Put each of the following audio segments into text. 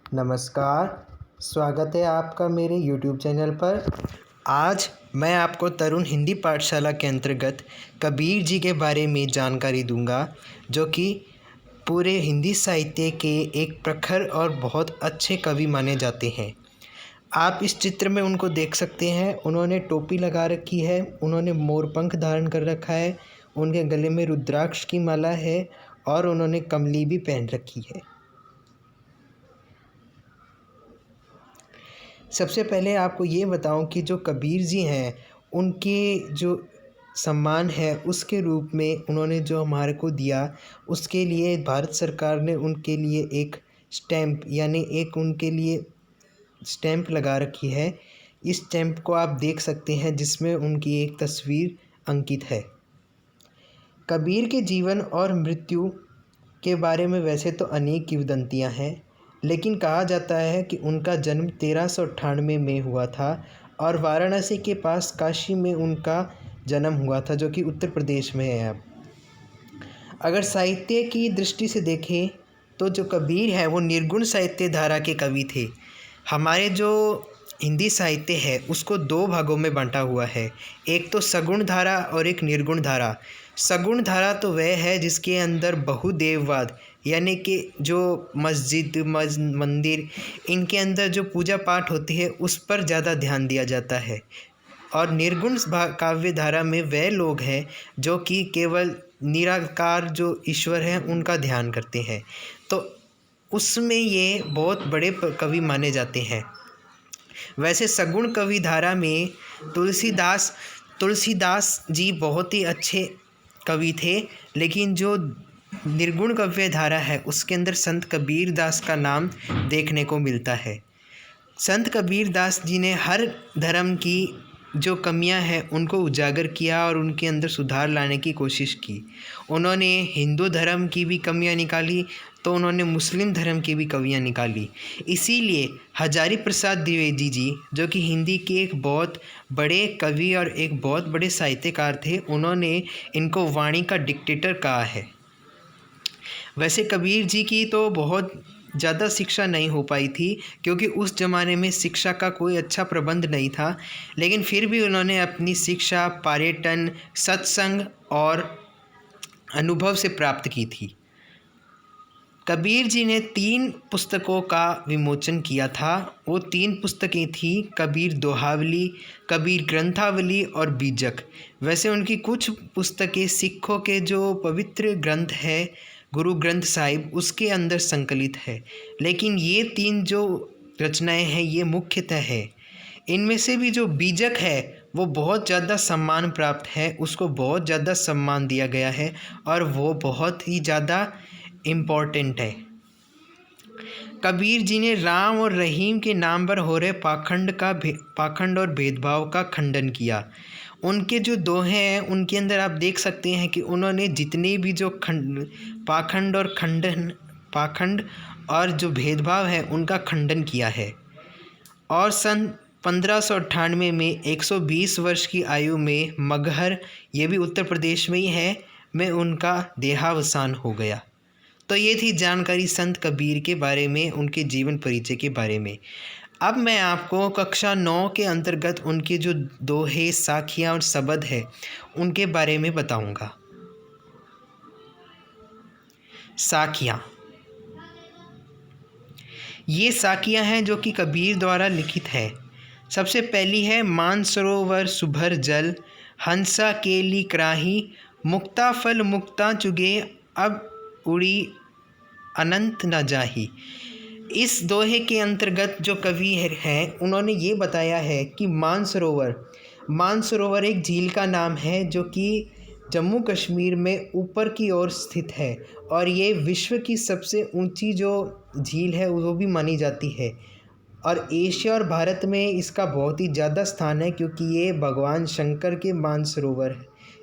नमस्कार, स्वागत है आपका मेरे यूट्यूब चैनल पर। आज मैं आपको तरुण हिंदी पाठशाला के अंतर्गत कबीर जी के बारे में जानकारी दूंगा, जो कि पूरे हिंदी साहित्य के एक प्रखर और बहुत अच्छे कवि माने जाते हैं। आप इस चित्र में उनको देख सकते हैं। उन्होंने टोपी लगा रखी है, उन्होंने मोरपंख धारण कर रखा है, उनके गले में रुद्राक्ष की माला है और उन्होंने कमली भी पहन रखी है। सबसे पहले आपको ये बताऊं कि जो कबीर जी हैं, उनके जो सम्मान है उसके रूप में उन्होंने जो हमारे को दिया, उसके लिए भारत सरकार ने उनके लिए एक स्टैम्प यानी एक उनके लिए स्टैम्प लगा रखी है। इस स्टैम्प को आप देख सकते हैं, जिसमें उनकी एक तस्वीर अंकित है। कबीर के जीवन और मृत्यु के बारे में वैसे तो अनेक किंवदंतियाँ हैं, लेकिन कहा जाता है कि उनका जन्म 1398 में हुआ था और वाराणसी के पास काशी में उनका जन्म हुआ था, जो कि उत्तर प्रदेश में है। अब अगर साहित्य की दृष्टि से देखें तो जो कबीर है वो निर्गुण साहित्य धारा के कवि थे। हमारे जो हिंदी साहित्य है उसको दो भागों में बांटा हुआ है, एक तो सगुण धारा और एक निर्गुण धारा। सगुण धारा तो वह है जिसके अंदर बहुदेववाद यानी कि जो मस्जिद मंदिर इनके अंदर जो पूजा पाठ होती है उस पर ज़्यादा ध्यान दिया जाता है। और निर्गुण काव्य धारा में वह लोग हैं जो कि केवल निराकार जो ईश्वर हैं उनका ध्यान करते हैं, तो उसमें ये बहुत बड़े कवि माने जाते हैं। वैसे सगुण कवि धारा में तुलसीदास जी बहुत ही अच्छे कवि थे, लेकिन जो निर्गुण काव्य धारा है उसके अंदर संत कबीर दास का नाम देखने को मिलता है। संत कबीर दास जी ने हर धर्म की जो कमियां हैं उनको उजागर किया और उनके अंदर सुधार लाने की कोशिश की। उन्होंने हिंदू धर्म की भी कमियां निकाली तो उन्होंने मुस्लिम धर्म की भी कमियां निकाली। इसीलिए हजारी प्रसाद द्विवेदी जी, जो कि हिंदी के एक बहुत बड़े कवि और एक बहुत बड़े साहित्यकार थे, उन्होंने इनको वाणी का डिक्टेटर कहा है। वैसे कबीर जी की तो बहुत ज़्यादा शिक्षा नहीं हो पाई थी, क्योंकि उस ज़माने में शिक्षा का कोई अच्छा प्रबंध नहीं था, लेकिन फिर भी उन्होंने अपनी शिक्षा पर्यटन, सत्संग और अनुभव से प्राप्त की थी। कबीर जी ने 3 पुस्तकों का विमोचन किया था। वो 3 पुस्तकें थी कबीर दोहावली, कबीर ग्रंथावली और बीजक। वैसे उनकी कुछ पुस्तकें सिखों के जो पवित्र ग्रंथ है गुरु ग्रंथ साहिब उसके अंदर संकलित है, लेकिन ये 3 जो रचनाएं हैं ये मुख्यतः है। इनमें से भी जो बीजक है वो बहुत ज़्यादा सम्मान प्राप्त है, उसको बहुत ज़्यादा सम्मान दिया गया है और वो बहुत ही ज़्यादा इम्पोर्टेंट है। कबीर जी ने राम और रहीम के नाम पर हो रहे पाखंड और भेदभाव का खंडन किया। उनके जो दोहे हैं उनके अंदर आप देख सकते हैं कि उन्होंने जितने भी जो पाखंड और जो भेदभाव है उनका खंडन किया है। और सन 1598 में 120 वर्ष की आयु में मगहर, ये भी उत्तर प्रदेश में ही है, में उनका देहावसान हो गया। तो ये थी जानकारी संत कबीर के बारे में, उनके जीवन परिचय के बारे में। अब मैं आपको कक्षा 9 के अंतर्गत उनके जो दोहे, साखियाँ और शब्द है उनके बारे में बताऊंगा। साखियाँ, ये साखियाँ हैं जो कि कबीर द्वारा लिखित है। सबसे पहली है मानसरोवर सुभर जल, हंसा केली कराही, मुक्ता फल मुक्ता चुगे, अब उड़ी अनंत न जाही। इस दोहे के अंतर्गत जो कवि है उन्होंने ये बताया है कि मानसरोवर एक झील का नाम है जो कि जम्मू कश्मीर में ऊपर की ओर स्थित है और ये विश्व की सबसे ऊंची जो झील है वो भी मानी जाती है। और एशिया और भारत में इसका बहुत ही ज़्यादा स्थान है, क्योंकि ये भगवान शंकर के मानसरोवर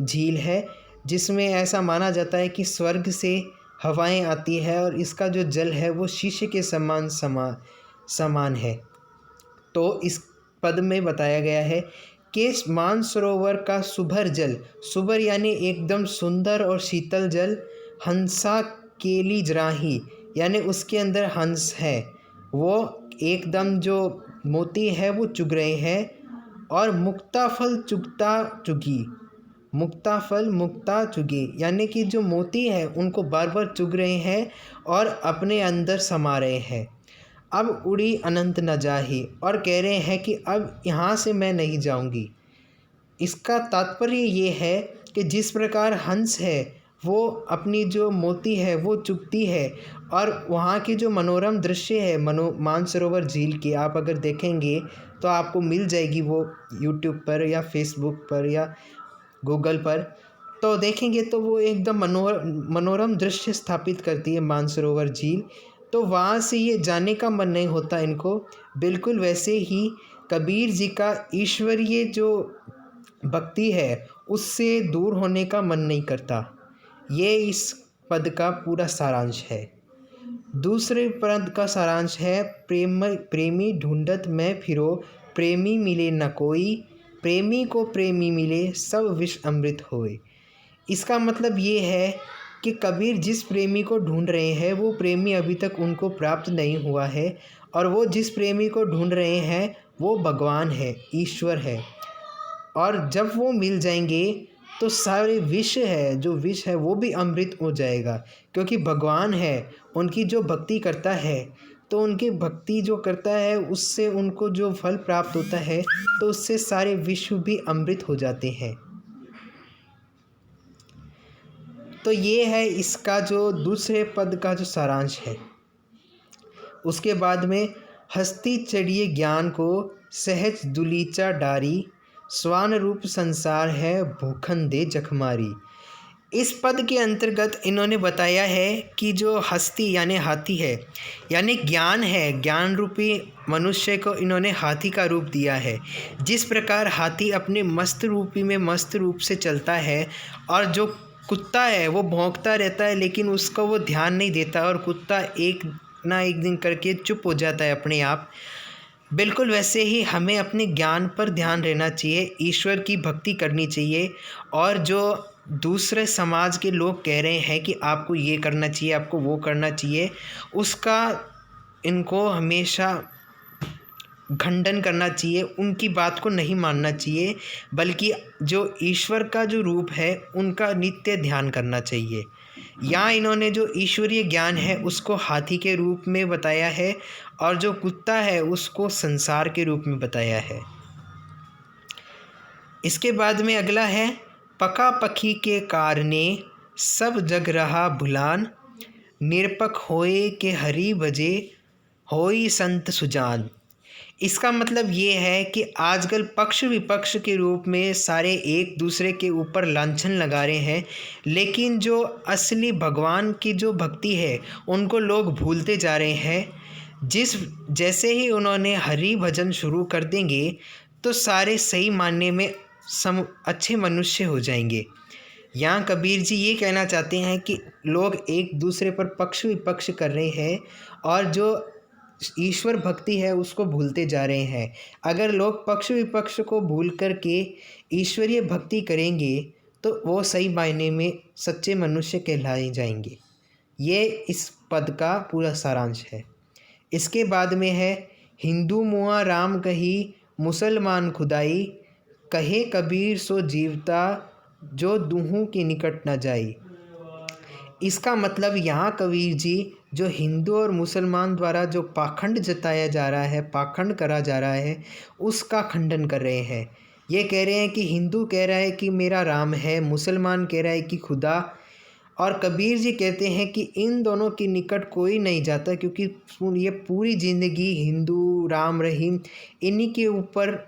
झील है, जिसमें ऐसा माना जाता है कि स्वर्ग से हवाएं आती है और इसका जो जल है वो शीशे के समान है। तो इस पद में बताया गया है कि मानसरोवर का सुभर जल, सुभर यानी एकदम सुंदर और शीतल जल, हंसा केली जराही यानी उसके अंदर हंस है, वो एकदम जो मोती है वो चुग रहे हैं, और मुक्ता फल चुगता चुगी, मुक्ता फल मुक्ता चुगी, यानी कि जो मोती है उनको बार बार चुग रहे हैं और अपने अंदर समा रहे हैं। अब उड़ी अनंत न जाही, और कह रहे हैं कि अब यहाँ से मैं नहीं जाऊँगी। इसका तात्पर्य ये है कि जिस प्रकार हंस है वो अपनी जो मोती है वो चुगती है, और वहाँ की जो मनोरम दृश्य है मानसरोवर झील की, आप अगर देखेंगे तो आपको मिल जाएगी वो यूट्यूब पर या फेसबुक पर या गूगल पर, तो देखेंगे तो वो एकदम मनोरम दृश्य स्थापित करती है मानसरोवर झील। तो वहाँ से ये जाने का मन नहीं होता इनको। बिल्कुल वैसे ही कबीर जी का ईश्वरीय जो भक्ति है उससे दूर होने का मन नहीं करता। ये इस पद का पूरा सारांश है। दूसरे पद का सारांश है, प्रेमी ढूंढत मैं फिरो, प्रेमी मिले न कोई, प्रेमी को प्रेमी मिले सब विष अमृत होए। इसका मतलब ये है कि कबीर जिस प्रेमी को ढूंढ रहे हैं वो प्रेमी अभी तक उनको प्राप्त नहीं हुआ है, और वो जिस प्रेमी को ढूंढ रहे हैं वो भगवान है, ईश्वर है। और जब वो मिल जाएंगे तो सारे विष है, जो विष है वो भी अमृत हो जाएगा, क्योंकि भगवान है, उनकी जो भक्ति करता है तो उनकी भक्ति जो करता है उससे उनको जो फल प्राप्त होता है तो उससे सारे विश्व भी अमृत हो जाते हैं। तो ये है इसका जो दूसरे पद का जो सारांश है। उसके बाद में, हस्ती चढ़िए ज्ञान को सहज दुलीचा डारी, स्वान रूप संसार है भूखन दे जखमारी। इस पद के अंतर्गत इन्होंने बताया है कि जो हस्ती यानी हाथी है, यानी ज्ञान है, ज्ञान रूपी मनुष्य को इन्होंने हाथी का रूप दिया है। जिस प्रकार हाथी अपने मस्त रूपी में मस्त रूप से चलता है, और जो कुत्ता है वो भौंकता रहता है लेकिन उसको वो ध्यान नहीं देता, और कुत्ता एक ना एक दिन करके चुप हो जाता है अपने आप। बिल्कुल वैसे ही हमें अपने ज्ञान पर ध्यान रहना चाहिए, ईश्वर की भक्ति करनी चाहिए। और जो दूसरे समाज के लोग कह रहे हैं कि आपको ये करना चाहिए, आपको वो करना चाहिए, उसका इनको हमेशा खंडन करना चाहिए, उनकी बात को नहीं मानना चाहिए, बल्कि जो ईश्वर का जो रूप है उनका नित्य ध्यान करना चाहिए। यहाँ इन्होंने जो ईश्वरीय ज्ञान है उसको हाथी के रूप में बताया है, और जो कुत्ता है उसको संसार के रूप में बताया है। इसके बाद में अगला है, पका पखी के कारणे सब जग रहा भुलान, निरपक होए के हरि भजे होई संत सुजान। इसका मतलब ये है कि आजकल पक्ष विपक्ष के रूप में सारे एक दूसरे के ऊपर लांछन लगा रहे हैं, लेकिन जो असली भगवान की जो भक्ति है उनको लोग भूलते जा रहे हैं। जैसे ही उन्होंने हरि भजन शुरू कर देंगे तो सारे सही मानने में अच्छे मनुष्य हो जाएंगे। यहाँ कबीर जी ये कहना चाहते हैं कि लोग एक दूसरे पर पक्ष विपक्ष कर रहे हैं और जो ईश्वर भक्ति है उसको भूलते जा रहे हैं। अगर लोग पक्ष विपक्ष को भूल कर के ईश्वरीय भक्ति करेंगे तो वो सही मायने में सच्चे मनुष्य कहलाए जाएंगे। ये इस पद का पूरा सारांश है। इसके बाद में है, हिंदू मुआ राम कही मुसलमान खुदाई, कहे कबीर सो जीवता जो दूहों के निकट न जाई। इसका मतलब यहाँ कबीर जी जो हिंदू और मुसलमान द्वारा जो पाखंड जताया जा रहा है, पाखंड करा जा रहा है, उसका खंडन कर रहे हैं। ये कह रहे हैं कि हिंदू कह रहा है कि मेरा राम है, मुसलमान कह रहा है कि खुदा, और कबीर जी कहते हैं कि इन दोनों के निकट कोई नहीं जाता, क्योंकि ये पूरी ज़िंदगी हिंदू राम रहीम इन्हीं के ऊपर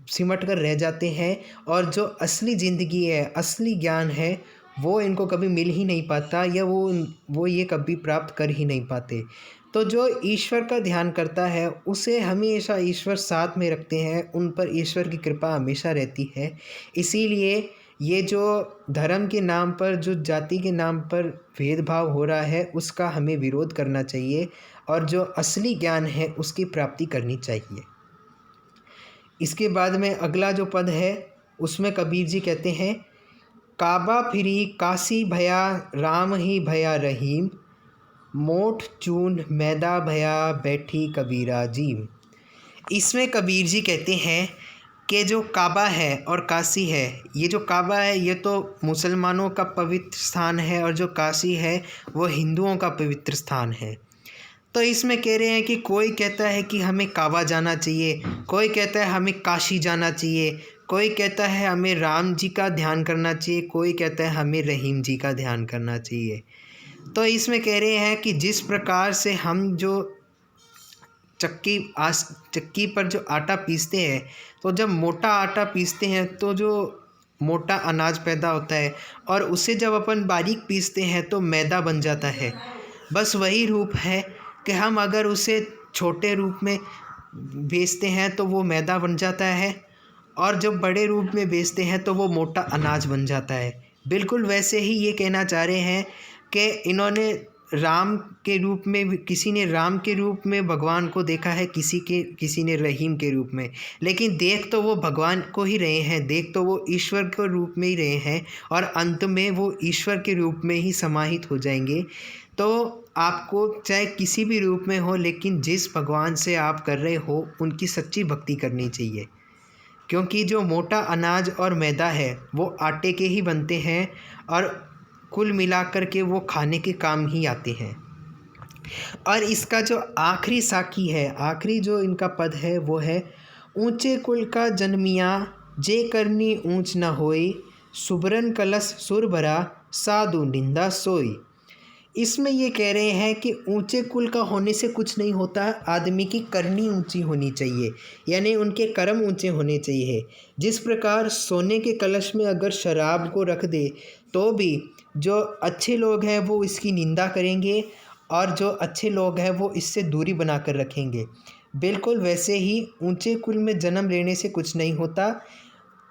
सिमट कर रह जाते हैं, और जो असली ज़िंदगी है, असली ज्ञान है, वो इनको कभी मिल ही नहीं पाता, या वो ये कभी प्राप्त कर ही नहीं पाते। तो जो ईश्वर का ध्यान करता है उसे हमेशा ईश्वर साथ में रखते हैं, उन पर ईश्वर की कृपा हमेशा रहती है। इसीलिए ये जो धर्म के नाम पर, जो जाति के नाम पर भेदभाव हो रहा है उसका हमें विरोध करना चाहिए, और जो असली ज्ञान है उसकी प्राप्ति करनी चाहिए। इसके बाद में अगला जो पद है उसमें कबीर जी कहते हैं, काबा फिरी काशी भया राम ही भया रहीम, मोठ चून मैदा भया बैठी कबीरा जीव। इसमें कबीर जी कहते हैं कि जो काबा है और काशी है, ये जो काबा है ये तो मुसलमानों का पवित्र स्थान है और जो काशी है वो हिंदुओं का पवित्र स्थान है। तो इसमें कह रहे हैं कि कोई कहता है कि हमें काबा जाना चाहिए, कोई कहता है हमें काशी जाना चाहिए, कोई कहता है हमें राम जी का ध्यान करना चाहिए, कोई कहता है हमें रहीम जी का ध्यान करना चाहिए। तो इसमें कह रहे हैं कि जिस प्रकार से हम जो चक्की पर जो आटा पीसते हैं, तो जब मोटा आटा पीसते हैं तो जो मोटा अनाज पैदा होता है और उसे जब अपन बारीक पीसते हैं तो मैदा बन जाता है। बस वही रूप है कि हम अगर उसे छोटे रूप में बेचते हैं तो वो मैदा बन जाता है और जब बड़े रूप में बेचते हैं तो वो मोटा अनाज बन जाता है। बिल्कुल वैसे ही ये कहना चाह रहे हैं कि इन्होंने राम के रूप में, किसी ने राम के रूप में भगवान को देखा है, किसी ने रहीम के रूप में, लेकिन देख तो वो भगवान को ही रहे हैं, देख तो वो ईश्वर के रूप में ही रहे हैं और अंत में वो ईश्वर के रूप में ही समाहित हो जाएंगे। तो आपको चाहे किसी भी रूप में हो, लेकिन जिस भगवान से आप कर रहे हो उनकी सच्ची भक्ति करनी चाहिए, क्योंकि जो मोटा अनाज और मैदा है वो आटे के ही बनते हैं और कुल मिलाकर के वो खाने के काम ही आते हैं। और इसका जो आखिरी साखी है, आखिरी जो इनका पद है वो है, ऊंचे कुल का जन्मिया जे करनी ऊंच न होई, सुबरन कलश सुर भरा साधु निंदा सोई। इसमें ये कह रहे हैं कि ऊंचे कुल का होने से कुछ नहीं होता, आदमी की करनी ऊंची होनी चाहिए, यानी उनके कर्म ऊंचे होने चाहिए। जिस प्रकार सोने के कलश में अगर शराब को रख दे तो भी जो अच्छे लोग हैं वो इसकी निंदा करेंगे और जो अच्छे लोग हैं वो इससे दूरी बना कर रखेंगे। बिल्कुल वैसे ही ऊंचे कुल में जन्म लेने से कुछ नहीं होता,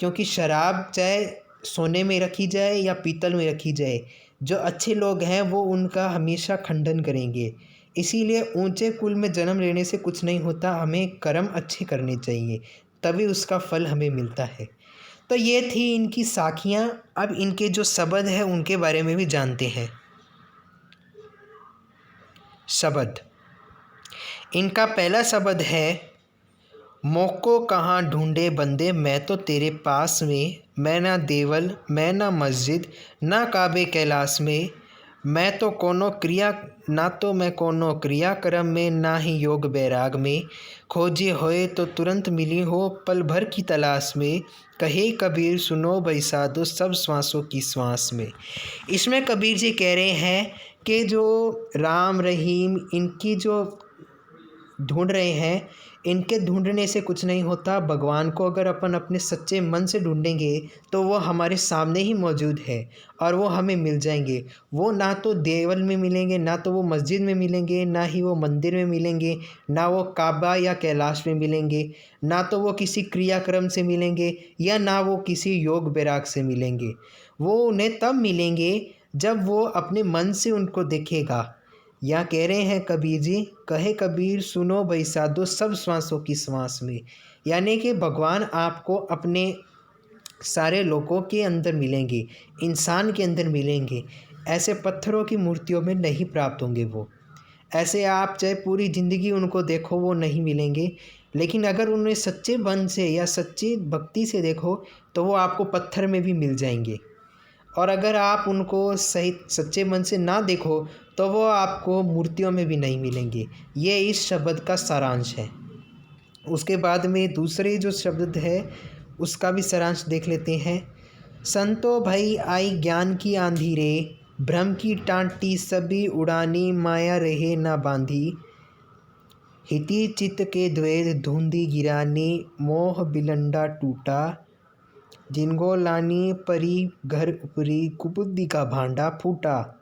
क्योंकि शराब चाहे सोने में रखी जाए या पीतल में रखी जाए, जो अच्छे लोग हैं वो उनका हमेशा खंडन करेंगे। इसीलिए ऊंचे कुल में जन्म लेने से कुछ नहीं होता, हमें कर्म अच्छे करने चाहिए, तभी उसका फल हमें मिलता है। तो ये थी इनकी साखियाँ। अब इनके जो शब्द हैं उनके बारे में भी जानते हैं। शब्द, इनका पहला शब्द है, मोको कहाँ ढूंढे बंदे मैं तो तेरे पास में, मैं ना देवल मैं ना मस्जिद ना काबे कैलाश में, मैं तो कोनो क्रिया ना तो मैं कोनो क्रिया कर्म में, ना ही योग बैराग में, खोजे होए तो तुरंत मिली हो पल भर की तलाश में, कहे कबीर सुनो भाई साधो सब श्वासों की श्वास में। इसमें कबीर जी कह रहे हैं कि जो राम रहीम इनकी जो ढूंढ रहे हैं, इनके ढूंढने से कुछ नहीं होता। भगवान को अगर अपन अपने सच्चे मन से ढूंढेंगे तो वो हमारे सामने ही मौजूद है और वो हमें मिल जाएंगे। वो ना तो देवल में मिलेंगे, ना तो वो मस्जिद में मिलेंगे, ना ही वो मंदिर में मिलेंगे, ना वो काबा या कैलाश में मिलेंगे, ना तो वो किसी क्रियाक्रम से मिलेंगे या ना वो किसी योग बैराग से मिलेंगे। वो उन्हें तब मिलेंगे जब वो अपने मन से उनको देखेगा। यहाँ कह रहे हैं कबीर जी, कहे कबीर सुनो भाई साधो सब श्वासों की श्वास में, यानी कि भगवान आपको अपने सारे लोगों के अंदर मिलेंगे, इंसान के अंदर मिलेंगे। ऐसे पत्थरों की मूर्तियों में नहीं प्राप्त होंगे वो। ऐसे आप चाहे पूरी ज़िंदगी उनको देखो वो नहीं मिलेंगे, लेकिन अगर उन्हें सच्चे मन से या सच्ची भक्ति से देखो तो वो आपको पत्थर में भी मिल जाएंगे। और अगर आप उनको सही सच्चे मन से ना देखो तो वो आपको मूर्तियों में भी नहीं मिलेंगे। ये इस शब्द का सारांश है। उसके बाद में दूसरे जो शब्द है उसका भी सारांश देख लेते हैं। संतो भई आई ज्ञान की आंधी रे, भ्रम की टांटी सभी उड़ानी, माया रहे ना बांधी, हिति चित्त के द्वैत धुंधी गिरानी, मोह बिलंडा टूटा, जिनको लानी परी घर उपरी, कुबुद्धि का भांडा फूटा,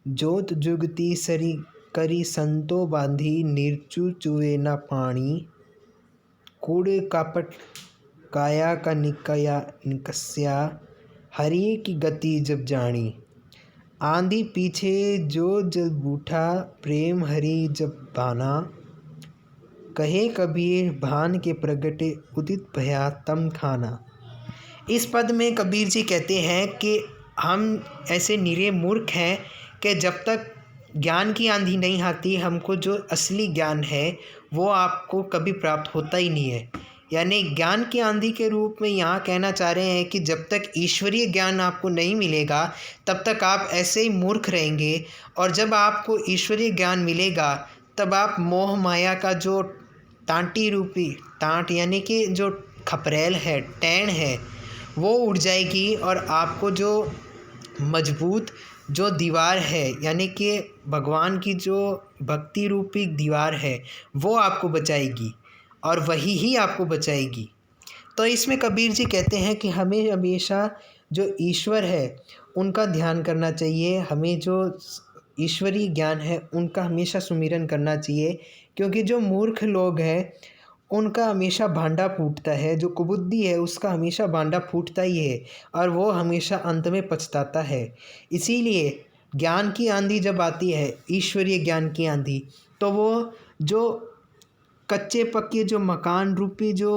जोत जुगती सरी करी संतो बांधी, निर्चु चुए न पानी, कूड़ कापट काया का निकस्या, हरि की गति जब जानी, आंधी पीछे जो जल बूठा, प्रेम हरि जब बाना, कहे कबीर भान के प्रगटे, उदित भया तम खाना। इस पद में कबीर जी कहते हैं कि हम ऐसे निरे मूर्ख हैं कि जब तक ज्ञान की आंधी नहीं आती, हमको जो असली ज्ञान है वो आपको कभी प्राप्त होता ही नहीं है। यानी ज्ञान की आंधी के रूप में यहाँ कहना चाह रहे हैं कि जब तक ईश्वरीय ज्ञान आपको नहीं मिलेगा तब तक आप ऐसे ही मूर्ख रहेंगे, और जब आपको ईश्वरीय ज्ञान मिलेगा तब आप मोह माया का जो टाँटी रूपी टाँट यानी कि जो खपरेल है, टैन है, वो उड़ जाएगी और आपको जो मजबूत जो दीवार है यानी कि भगवान की जो भक्ति रूपी दीवार है वो आपको बचाएगी, और वही ही आपको बचाएगी। तो इसमें कबीर जी कहते हैं कि हमें हमेशा जो ईश्वर है उनका ध्यान करना चाहिए, हमें जो ईश्वरीय ज्ञान है उनका हमेशा सुमिरन करना चाहिए, क्योंकि जो मूर्ख लोग हैं उनका हमेशा भांडा फूटता है, जो कुबुद्धि है उसका हमेशा भांडा फूटता ही है और वो हमेशा अंत में पछताता है। इसीलिए ज्ञान की आंधी जब आती है, ईश्वरीय ज्ञान की आंधी, तो वो जो कच्चे पक्के जो मकान रूपी जो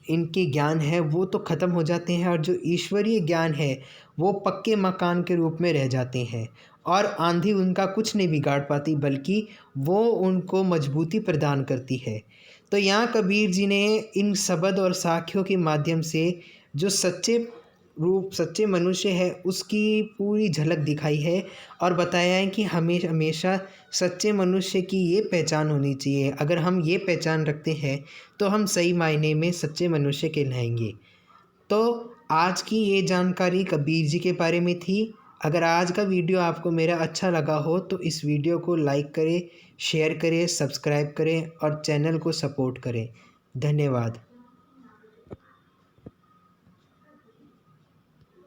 इनके ज्ञान है वो तो ख़त्म हो जाते हैं, और जो ईश्वरीय ज्ञान है वो पक्के मकान के रूप में रह जाते हैं, और आंधी उनका कुछ नहीं बिगाड़ पाती बल्कि वो उनको मजबूती प्रदान करती है। तो यहाँ कबीर जी ने इन शब्द और साखियों के माध्यम से जो सच्चे मनुष्य है उसकी पूरी झलक दिखाई है, और बताया है कि हमें हमेशा सच्चे मनुष्य की ये पहचान होनी चाहिए। अगर हम ये पहचान रखते हैं तो हम सही मायने में सच्चे मनुष्य कहलाएंगे। तो आज की ये जानकारी कबीर जी के बारे में थी। अगर आज का वीडियो आपको मेरा अच्छा लगा हो तो इस वीडियो को लाइक करें, शेयर करें, सब्सक्राइब करें और चैनल को सपोर्ट करें। धन्यवाद।